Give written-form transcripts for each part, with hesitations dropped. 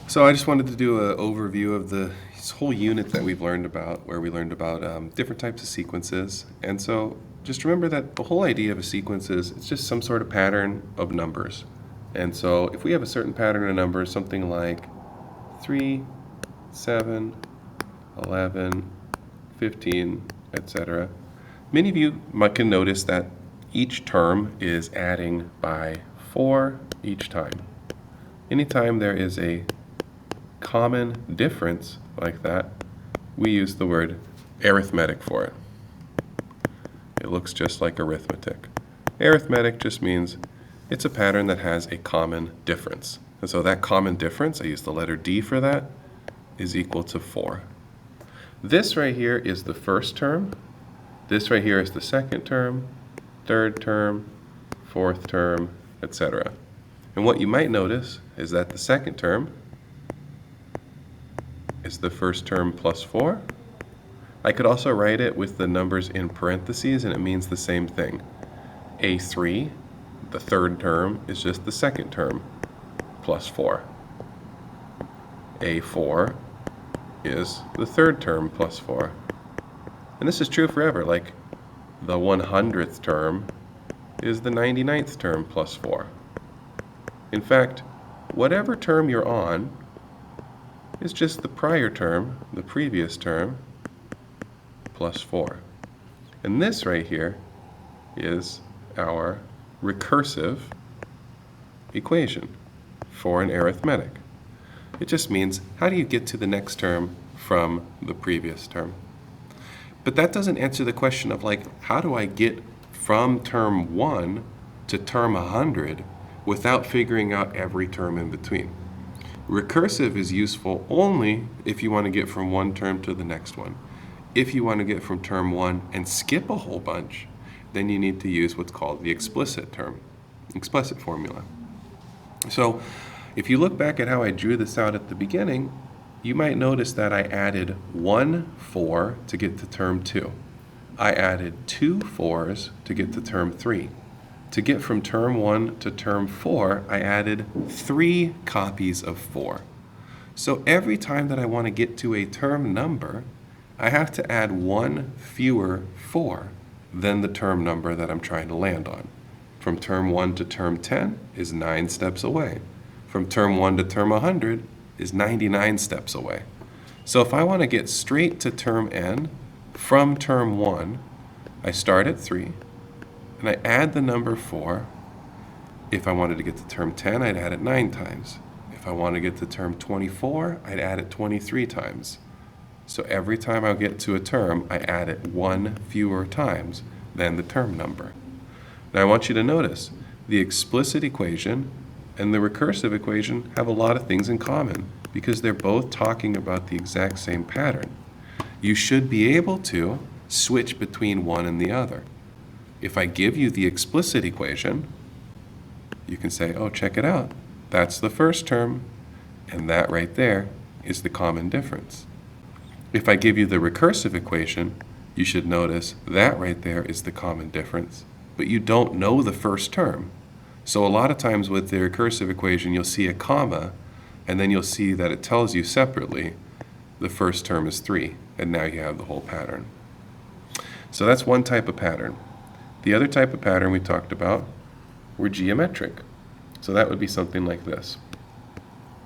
So I just wanted to do an overview of this whole unit that we've learned about, where we learned about different types of sequences. And so just remember that the whole idea of a sequence is it's just some sort of pattern of numbers. And so if we have a certain pattern of numbers, something like 3, 7, 11, 15, etc., many of you can notice that each term is adding by 4 each time. Anytime there is a common difference like that, we use the word arithmetic for it. It looks just like arithmetic. Arithmetic just means it's a pattern that has a common difference. And so that common difference, I use the letter D for that, is equal to 4. This right here is the first term. This right here is the second term, third term, fourth term, etc. And what you might notice is that the second term is the first term plus 4. I could also write it with the numbers in parentheses, and it means the same thing. A3, the third term, is just the second term plus 4. A4 is the third term plus 4. And this is true forever, like the 100th term is the 99th term plus 4. In fact, whatever term you're on is just the prior term, the previous term, plus 4. And this right here is our recursive equation for an arithmetic. It just means how do you get to the next term from the previous term? But that doesn't answer the question of how do I get from term 1 to term 100 without figuring out every term in between. Recursive is useful only if you want to get from one term to the next one. If you want to get from term 1 and skip a whole bunch, then you need to use what's called the explicit formula. So if you look back at how I drew this out at the beginning, you might notice that I added 1 4 to get to term 2. I added 2 4s to get to term 3. To get from term 1 to term 4, I added 3 copies of 4. So every time that I want to get to a term number, I have to add 1 fewer 4 than the term number that I'm trying to land on. From term 1 to term 10 is 9 steps away. From term 1 to term 100 is 99 steps away. So if I want to get straight to term n from term 1, I start at 3, and I add the number 4. If I wanted to get to term 10, I'd add it 9 times. If I want to get to term 24, I'd add it 23 times. So every time I get to a term, I add it 1 fewer times than the term number. Now I want you to notice the explicit equation and the recursive equation have a lot of things in common because they're both talking about the exact same pattern. You should be able to switch between one and the other. If I give you the explicit equation, you can say, oh, check it out. That's the first term, and that right there is the common difference. If I give you the recursive equation, you should notice that right there is the common difference, but you don't know the first term. So a lot of times with the recursive equation, you'll see a comma, and then you'll see that it tells you separately the first term is 3, and now you have the whole pattern. So that's one type of pattern. The other type of pattern we talked about were geometric. So that would be something like this.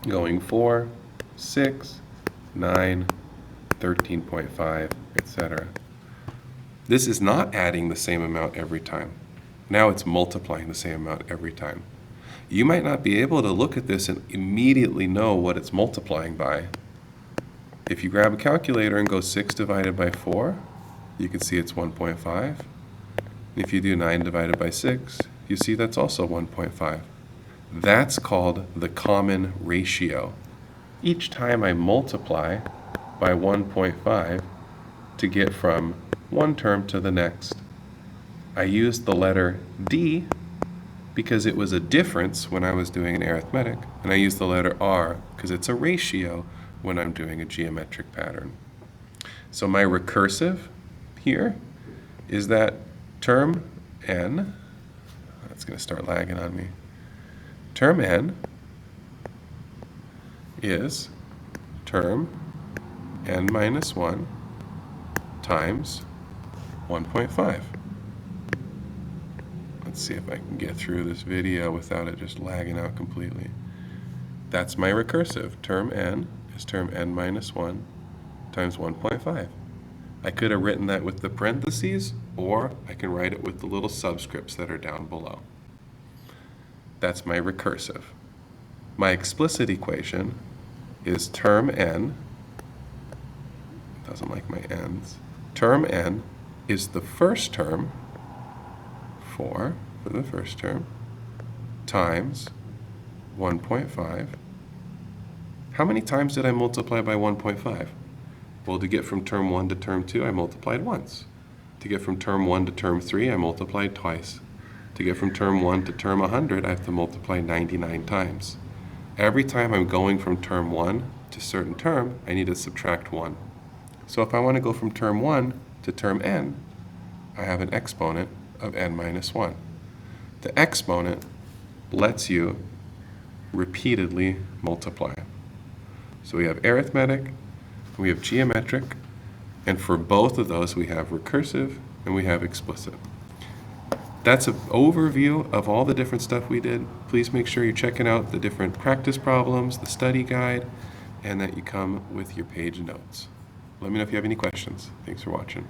Going 4, 6, 9, 13.5, etc. This is not adding the same amount every time. Now it's multiplying the same amount every time. You might not be able to look at this and immediately know what it's multiplying by. If you grab a calculator and go 6 divided by 4, you can see it's 1.5. If you do 9 divided by 6, you see that's also 1.5. That's called the common ratio. Each time I multiply by 1.5 to get from one term to the next, I used the letter D because it was a difference when I was doing an arithmetic, and I used the letter R because it's a ratio when I'm doing a geometric pattern. So my recursive here is that term n, that's going to start lagging on me, term n is term n minus 1 times 1.5. Let's see if I can get through this video without it just lagging out completely. That's my recursive. Term n is term n minus 1 times 1.5. I could have written that with the parentheses, or I can write it with the little subscripts that are down below. That's my recursive. My explicit equation is term n, doesn't like my n's, term n is the first term, 4 for the first term, times 1.5. How many times did I multiply by 1.5? Well, to get from term 1 to term 2, I multiplied once. To get from term 1 to term 3, I multiplied twice. To get from term 1 to term 100, I have to multiply 99 times. Every time I'm going from term 1 to a certain term, I need to subtract 1. So if I want to go from term 1 to term n, I have an exponent of n minus 1. The exponent lets you repeatedly multiply. So we have arithmetic, we have geometric, and for both of those we have recursive and we have explicit. That's an overview of all the different stuff we did. Please make sure you're checking out the different practice problems, the study guide, and that you come with your page notes. Let me know if you have any questions. Thanks for watching.